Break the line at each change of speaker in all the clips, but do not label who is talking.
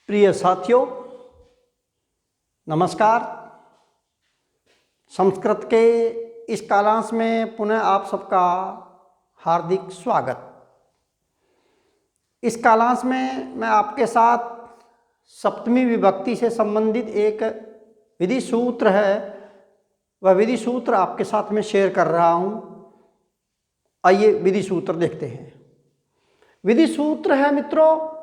प्रिय साथियों, नमस्कार। संस्कृत के इस कालांश में पुनः आप सबका हार्दिक स्वागत। इस कालांश में मैं आपके साथ सप्तमी विभक्ति से संबंधित एक विधि सूत्र है, वह विधि सूत्र आपके साथ में शेयर कर रहा हूँ। आइए विधि सूत्र देखते हैं। विधि सूत्र है मित्रों,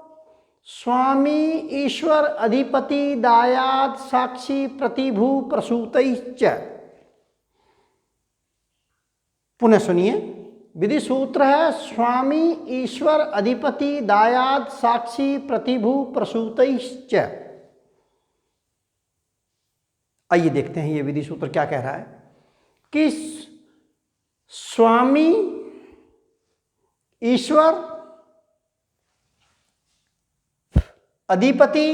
स्वामी ईश्वर अधिपति दायाद साक्षी प्रतिभू प्रसूतैश्च। पुनः सुनिए, विधि सूत्र है स्वामी ईश्वर अधिपति दायाद साक्षी प्रतिभू प्रसूतैश्च। आइए देखते हैं ये विधि सूत्र क्या कह रहा है कि स्वामी ईश्वर अधिपति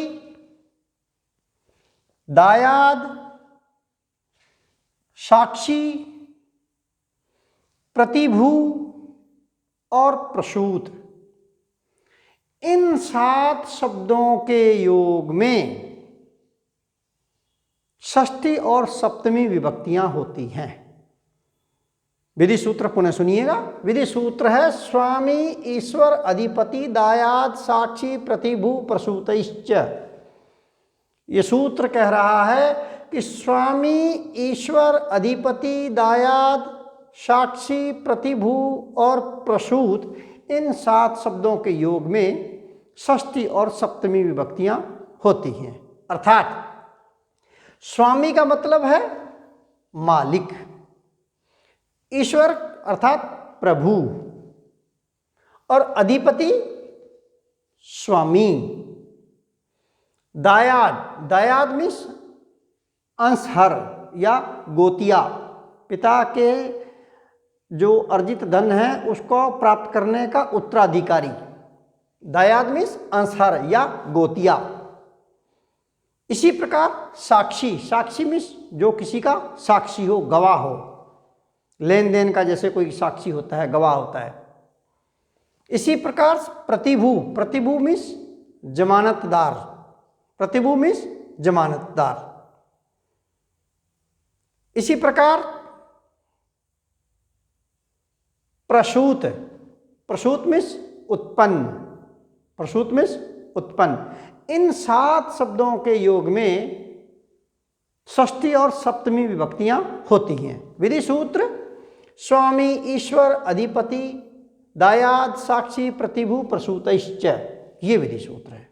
दायाद साक्षी प्रतिभू और प्रसूत, इन 7 शब्दों के योग में षष्ठी और सप्तमी विभक्तियां होती हैं। विधि सूत्र पुनः सुनिएगा। विधि सूत्र है स्वामी ईश्वर अधिपति दायाद साक्षी प्रतिभू प्रसूतैश्च। ये सूत्र कह रहा है कि स्वामी ईश्वर अधिपति दायाद साक्षी प्रतिभू और प्रसूत, इन 7 शब्दों के योग में षष्ठी और सप्तमी विभक्तियां होती हैं। अर्थात स्वामी का मतलब है मालिक, ईश्वर अर्थात प्रभु, और अधिपति स्वामी। दायाद मीन्स अंशहर या गोतिया, पिता के जो अर्जित धन है उसको प्राप्त करने का उत्तराधिकारी। दायाद मीन्स अंशहर या गोतिया। इसी प्रकार साक्षी मीन्स जो किसी का साक्षी हो, गवाह हो, लेन देन का जैसे कोई साक्षी होता है, गवाह होता है। इसी प्रकार प्रतिभू मीन्स जमानतदार। प्रतिभू मीन्स जमानतदार। इसी प्रकार प्रसूत मीन्स उत्पन्न। प्रसूत मीन्स उत्पन्न। इन 7 शब्दों के योग में षष्ठी और सप्तमी विभक्तियां होती हैं। विधि सूत्र स्वामी ईश्वर अधिपति दायाद साक्षी प्रतिभू प्रसूतैश्च, ये विधि सूत्र है।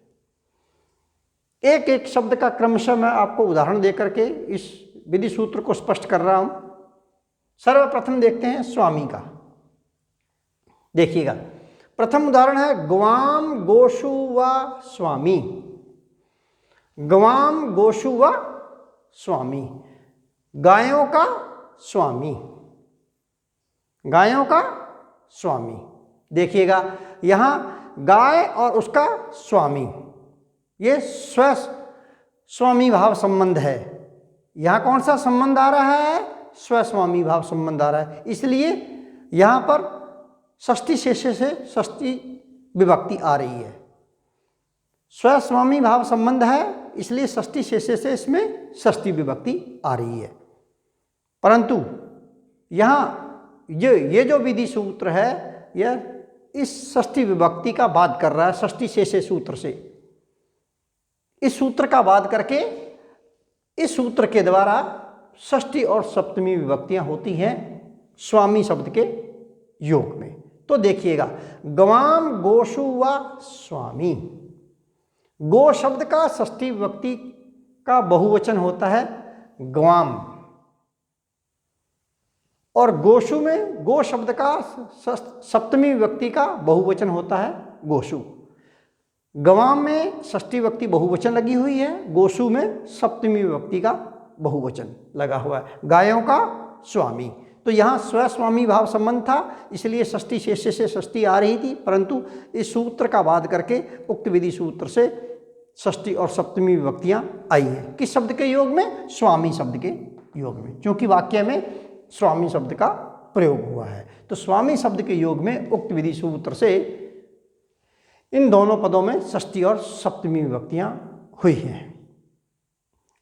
एक एक शब्द का क्रमशः मैं आपको उदाहरण देकर के इस विधि सूत्र को स्पष्ट कर रहा हूं। सर्वप्रथम देखते हैं स्वामी का। देखिएगा, प्रथम उदाहरण है गवाम गोशु व स्वामी। गवाम गोशु व स्वामी, गायों का स्वामी। गायों का स्वामी। देखिएगा, यहां गाय और उसका स्वामी, ये स्वस्वामी भाव संबंध है। यहां कौन सा संबंध आ रहा है? स्वस्वामी भाव संबंध आ रहा है। इसलिए यहां पर षष्ठी शेषे से षष्ठी विभक्ति आ रही है। स्वस्वामी भाव संबंध है, इसलिए षष्ठी शेषे से इसमें षष्ठी विभक्ति आ रही है। परंतु यहाँ ये जो विधि सूत्र है, यह इस षष्ठी विभक्ति का वाद कर रहा है। षष्ठी शेषे सूत्र से इस सूत्र का वाद करके इस सूत्र के द्वारा षष्ठी और सप्तमी विभक्तियां होती हैं स्वामी शब्द के योग में। तो देखिएगा, गवाम गोशु व स्वामी। गो शब्द का षष्ठी विभक्ति का बहुवचन होता है गवाम, और गोशु में गो शब्द का सप्तमी विभक्ति का बहुवचन होता है गोशु। गवाम में षष्ठी विभक्ति बहुवचन लगी हुई है, गोशु में सप्तमी विभक्ति का बहुवचन लगा हुआ है। गायों का स्वामी, तो यहाँ स्वस्वामी भाव संबंध था, इसलिए षष्ठी शेषे से षष्ठी आ रही थी। परंतु इस सूत्र का वाद करके उक्त विधि सूत्र से षष्ठी और सप्तमी विभक्तियां आई हैं। किस शब्द के योग में? स्वामी शब्द के योग में, क्योंकि वाक्य में स्वामी शब्द का प्रयोग हुआ है। तो स्वामी शब्द के योग में उक्त विधि सूत्र से इन दोनों पदों में षष्ठी और सप्तमी विभक्तियां हुई हैं।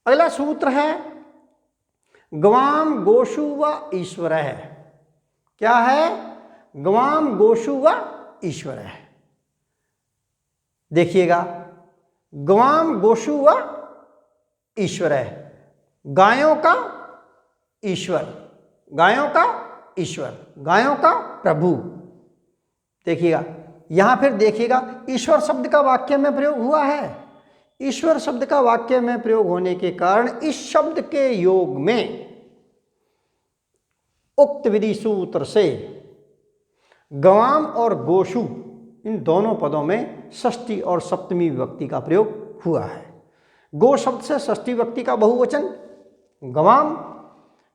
अगला सूत्र है गवाम गोषु व ईश्वर है। क्या है? गवाम गोषु व ईश्वर है। देखिएगा, गवाम गोषु व ईश्वर है, गायों का ईश्वर, गायों का ईश्वर, गायों का प्रभु। देखिएगा, यहां फिर देखिएगा ईश्वर शब्द का वाक्य में प्रयोग हुआ है। ईश्वर शब्द का वाक्य में प्रयोग होने के कारण इस शब्द के योग में उक्त विधि सूत्र से गवाम और गोषु इन दोनों पदों में षष्ठी और सप्तमी विभक्ति का प्रयोग हुआ है। गो शब्द से षष्ठी विभक्ति का बहुवचन गवाम,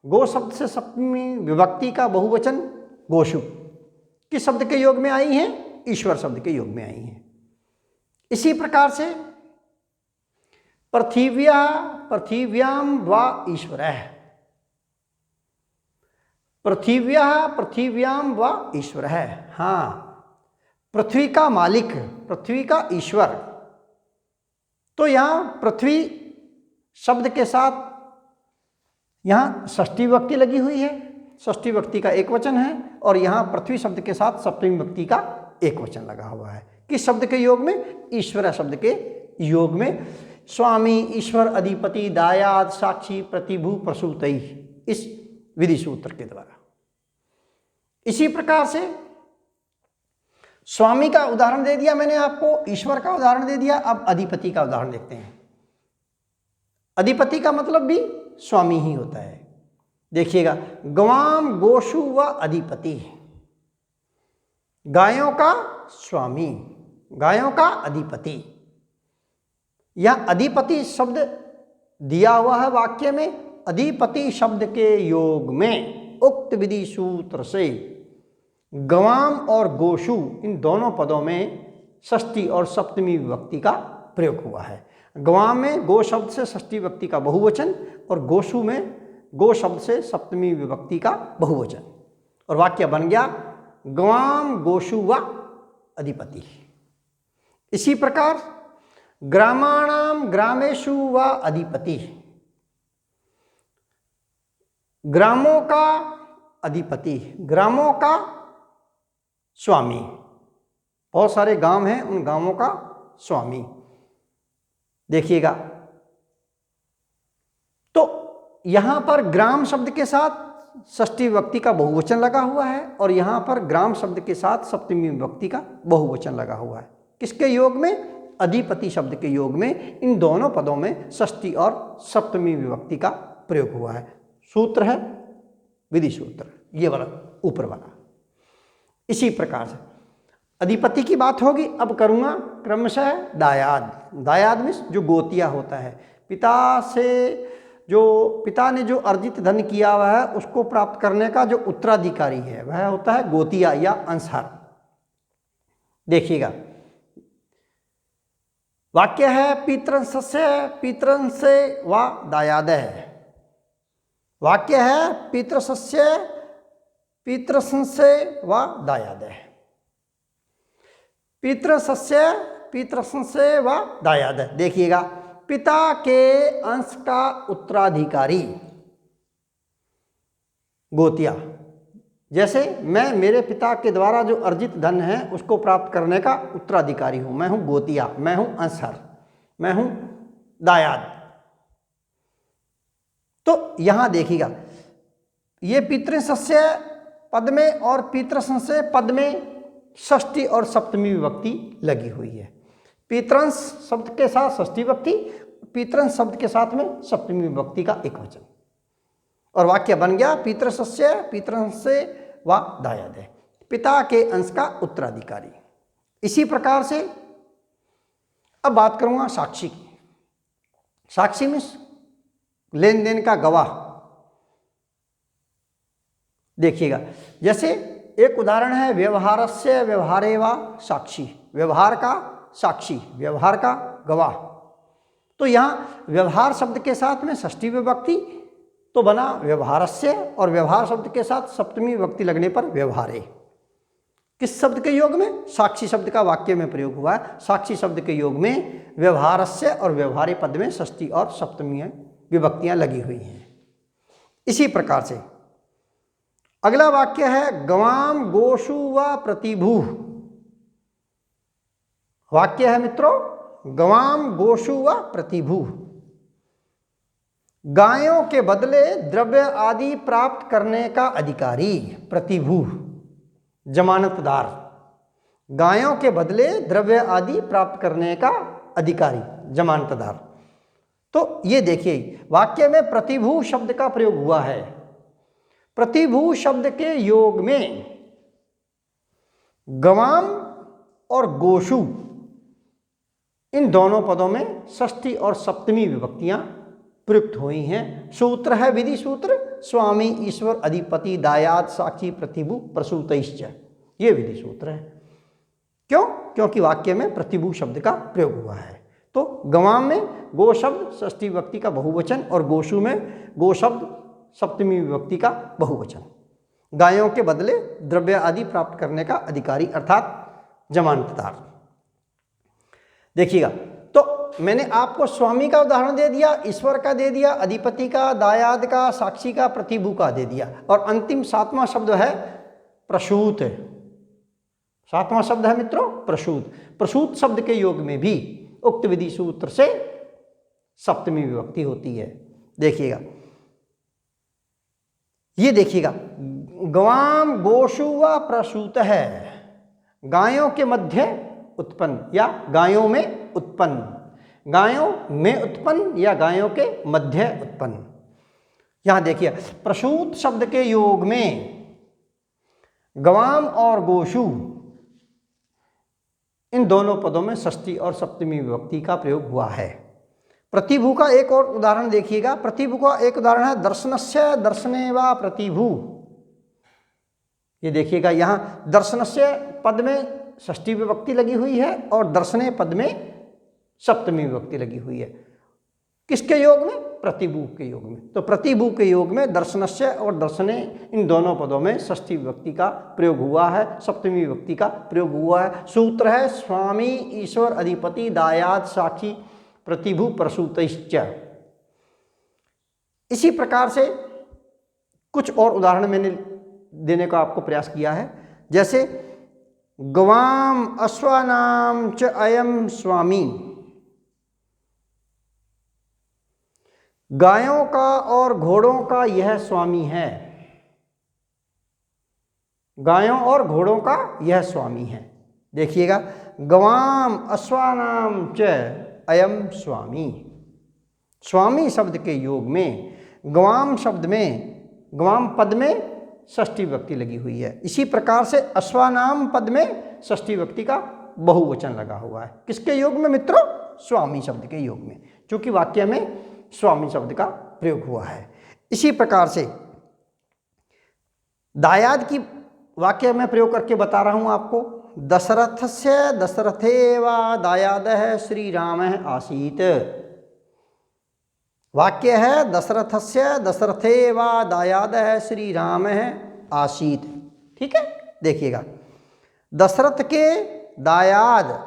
गो शब्द से सप्तमी विभक्ति का बहुवचन गोषु किस शब्द के योग में आई हैं? ईश्वर शब्द के योग में आई हैं। इसी प्रकार से पृथिव्या पृथिव्याम व ईश्वरः, पृथिव्या पृथिव्याम व ईश्वरः। हाँ, पृथ्वी का मालिक, पृथ्वी का ईश्वर। तो यहाँ पृथ्वी शब्द के साथ यहाँ षष्ठी विभक्ति लगी हुई है, षष्ठी विभक्ति का एक वचन है, और यहाँ पृथ्वी शब्द के साथ सप्तमी विभक्ति का एक वचन लगा हुआ है। किस शब्द के योग में? ईश्वर शब्द के योग में। स्वामी, ईश्वर, अधिपति, दायाद, साक्षी, प्रतिभू, प्रसूतई, इस विधि सूत्र के द्वारा। इसी प्रकार से स्वामी का उदाहरण दे दिया मैंने आपको, ईश्वर का उदाहरण दे दिया। अब अधिपति का उदाहरण देखते हैं। अधिपति का मतलब भी स्वामी ही होता है। देखिएगा, गवाम गोषु व अधिपति, गायों का स्वामी, गायों का अधिपति। यह अधिपति शब्द दिया हुआ है वाक्य में। अधिपति शब्द के योग में उक्त विधि सूत्र से गवाम और गोषु इन दोनों पदों में षष्ठी और सप्तमी विभक्ति का प्रयोग हुआ है। गवाम में गो शब्द से षष्ठी विभक्ति का बहुवचन और गोषु में गो शब्द से सप्तमी विभक्ति का बहुवचन, और वाक्य बन गया गवाम गोषु व अधिपति। इसी प्रकार ग्रामाणाम ग्रामेषु व अधिपति, ग्रामों का अधिपति, ग्रामों का स्वामी। बहुत सारे गांव हैं, उन गांवों का स्वामी। देखिएगा, तो यहां पर ग्राम शब्द के साथ षष्ठी विभक्ति का बहुवचन लगा हुआ है, और यहां पर ग्राम शब्द के साथ सप्तमी विभक्ति का बहुवचन लगा हुआ है। किसके योग में? अधिपति शब्द के योग में इन दोनों पदों में षष्ठी और सप्तमी विभक्ति का प्रयोग हुआ है। सूत्र है विधि सूत्र, ये वाला ऊपर वाला। इसी प्रकार से अधिपति की बात होगी। अब करूँगा क्रमशः दायाद। दायाद में जो गोतिया होता है, पिता से जो पिता ने जो अर्जित धन किया हुआ है उसको प्राप्त करने का जो उत्तराधिकारी है वह होता है गोतिया या अंशहर। देखिएगा, वाक्य है पितृंसस्य पितृंसे व दायादः। वाक्य है पितृसस्य पितृसंसे व दायादः। पितृसस्य पितृसंसे व दायादः। देखिएगा, पिता के अंश का उत्तराधिकारी गोतिया। जैसे मैं मेरे पिता के द्वारा जो अर्जित धन है उसको प्राप्त करने का उत्तराधिकारी हूं, मैं हूं गोतिया, मैं हूं अंशहर, मैं हूं दायाद। तो यहां देखिएगा, ये पितृसस्य पद में और पितृसंस्य पद में षष्ठी और सप्तमी विभक्ति लगी हुई है। पितृंश शब्द के साथ षष्ठी विभक्ति, पितृंश शब्द के साथ में सप्तमी विभक्ति का एक वचन, और वाक्य बन गया पितृसस्य पितृंसे व दायादः, पिता के अंश का उत्तराधिकारी। इसी प्रकार से अब बात करूंगा साक्षी की। साक्षी में लेन देन का गवाह। देखिएगा, जैसे एक उदाहरण है व्यवहारस्य व्यवहारे वा साक्षी, व्यवहार का साक्षी, व्यवहार का गवाह। तो यहाँ व्यवहार शब्द के साथ में षष्ठी विभक्ति तो बना व्यवहारस्य, और व्यवहार शब्द के साथ सप्तमी विभक्ति लगने पर व्यवहारे। किस शब्द के योग में? साक्षी शब्द का वाक्य में प्रयोग हुआ है। साक्षी शब्द के योग में व्यवहारस्य और व्यवहार्य पद में षष्ठी और सप्तमी विभक्तियां लगी हुई हैं। इसी प्रकार से अगला वाक्य है गवाम गोषु व प्रतिभू। वाक्य है मित्रों गवाम गोषु व प्रतिभू। गायों के बदले द्रव्य आदि प्राप्त करने का अधिकारी प्रतिभू जमानतदार। गायों के बदले द्रव्य आदि प्राप्त करने का अधिकारी जमानतदार। तो ये देखिए वाक्य में प्रतिभू शब्द का प्रयोग हुआ है। प्रतिभू शब्द के योग में गवाम और गोषु इन दोनों पदों में षष्ठी और सप्तमी विभक्तियां प्रयुक्त हुई हैं। सूत्र है विधि सूत्र स्वामी ईश्वर अधिपति दायाद साक्षी प्रतिभू प्रसूतैश्च। ये विधि सूत्र है। क्यों? क्योंकि वाक्य में प्रतिभू शब्द का प्रयोग हुआ है। तो गवाम में गो शब्द षष्ठी विभक्ति का बहुवचन और गोषु में गो शब्द सप्तमी विभक्ति का बहुवचन। गायों के बदले द्रव्य आदि प्राप्त करने का अधिकारी अर्थात जमानतदार। देखिएगा तो मैंने आपको स्वामी का उदाहरण दे दिया, ईश्वर का दे दिया, अधिपति का, दायाद का, साक्षी का, प्रतिभू का दे दिया और अंतिम सातवां शब्द है प्रसूत। सातवां शब्द है मित्रों प्रसूत। प्रसूत शब्द के योग में भी उक्त विधि सूत्र से सप्तमी विभक्ति होती है। देखिएगा ये देखिएगा गवाम गोषु व प्रसूत है। गायों के मध्य उत्पन्न या गायों में उत्पन्न, गायों में उत्पन्न या गायों के मध्य उत्पन्न। यहां देखिए प्रसूत शब्द के योग में गवाम और गोषु इन दोनों पदों में षष्ठी और सप्तमी विभक्ति का प्रयोग हुआ है। प्रतिभू का एक और उदाहरण देखिएगा। प्रतिभू का एक उदाहरण है दर्शनस्य दर्शने वा प्रतिभू। ये देखिएगा यहां दर्शनस्य पद में षष्ठी विभक्ति लगी हुई है और दर्शने पद में सप्तमी विभक्ति लगी हुई है। किसके योग में? प्रतिभू के योग में। तो प्रतिभू के योग में दर्शनस्य और दर्शने इन दोनों पदों में षष्ठी विभक्ति का प्रयोग हुआ है, सप्तमी विभक्ति का प्रयोग हुआ है। सूत्र है स्वामी ईश्वर अधिपति दायाद साक्षी प्रतिभू प्रसूतैश्च। इसी प्रकार से कुछ और उदाहरण मैंने देने का आपको प्रयास किया है। जैसे गवाम अश्वानाम च अयम स्वामी। गायों का और घोड़ों का यह स्वामी है। गायों और घोड़ों का यह स्वामी है। देखिएगा गवाम अश्वानाम च अयम स्वामी। स्वामी शब्द के योग में गवाम शब्द में गवाम पद में षष्ठी विभक्ति लगी हुई है। इसी प्रकार से अश्वानाम पद में षष्ठी विभक्ति का बहुवचन लगा हुआ है। किसके योग में मित्रों? स्वामी शब्द के योग में, क्योंकि वाक्य में स्वामी शब्द का प्रयोग हुआ है। इसी प्रकार से दायाद की वाक्य में प्रयोग करके बता रहा हूं आपको। दशरथस्य दशरथे वा दायादः श्री रामः आसीत्। वाक्य है दशरथस्य दशरथे वा दायादः श्री रामः आसीत्। ठीक है, देखिएगा दशरथ के दायाद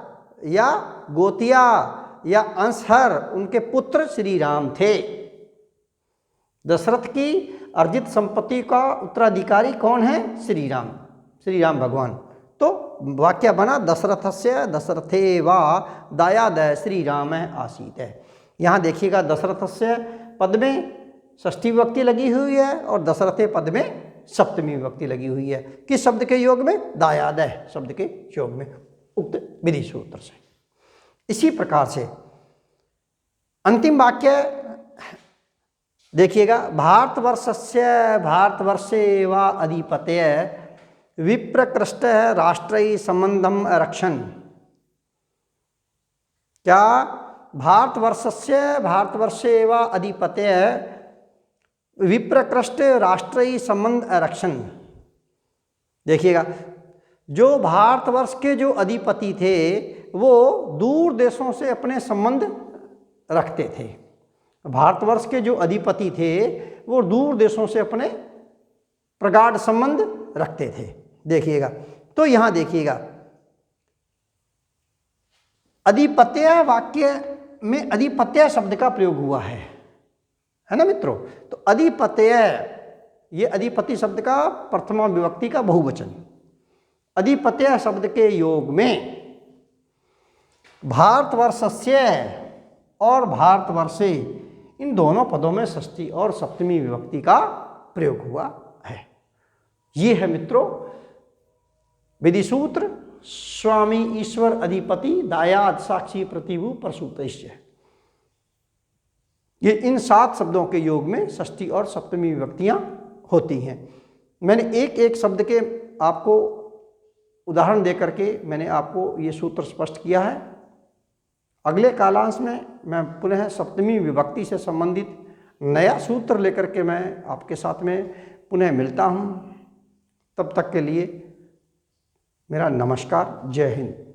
या गोतिया या अंशहर उनके पुत्र श्री राम थे। दशरथ की अर्जित संपत्ति का उत्तराधिकारी कौन है? श्री राम भगवान। तो वाक्य बना दशरथस्य दशरथे वा दायादः श्री रामः आसीत् है। यहाँ देखिएगा दशरथस्य पद में षष्ठी विभक्ति लगी हुई है और दशरथे पद में सप्तमी विभक्ति लगी हुई है। किस शब्द के योग में? दायादः शब्द के योग में, उक्त विधि सूत्र से। इसी प्रकार से अंतिम वाक्य देखिएगा भारतवर्षस्य भारतवर्षे वा अधिपतय विप्रकृष्ट राष्ट्रीय संबंधम रक्षन्। क्या भारतवर्षस्य भारतवर्षे वा अधिपतय विप्रकृष्ट राष्ट्रीय संबंध रक्षण। देखिएगा जो भारतवर्ष के जो अधिपति थे वो दूर देशों से अपने संबंध रखते थे। भारतवर्ष के जो अधिपति थे वो दूर देशों से अपने प्रगाढ़ संबंध रखते थे। देखिएगा तो यहां देखिएगा, अधिपत्य वाक्य में अधिपत्य शब्द का प्रयोग हुआ है ना मित्रों। तो अधिपत्य, ये अधिपति शब्द का प्रथमा विभक्ति का बहुवचन। अधिपत्य शब्द के योग में भारतवर्षस्य और भारतवर्षे इन दोनों पदों में षष्ठी और सप्तमी विभक्ति का प्रयोग हुआ है। ये है मित्रों विधि सूत्र स्वामी ईश्वर अधिपति दायाद साक्षी प्रतिभु प्रसूतस्य। ये इन 7 शब्दों के योग में षष्ठी और सप्तमी विभक्तियां होती हैं। मैंने एक एक शब्द के आपको उदाहरण देकर के मैंने आपको ये सूत्र स्पष्ट किया है। अगले कालांश में मैं पुनः सप्तमी विभक्ति से संबंधित नया सूत्र लेकर के मैं आपके साथ में पुनः मिलता हूँ। तब तक के लिए मेरा नमस्कार, जय हिंद।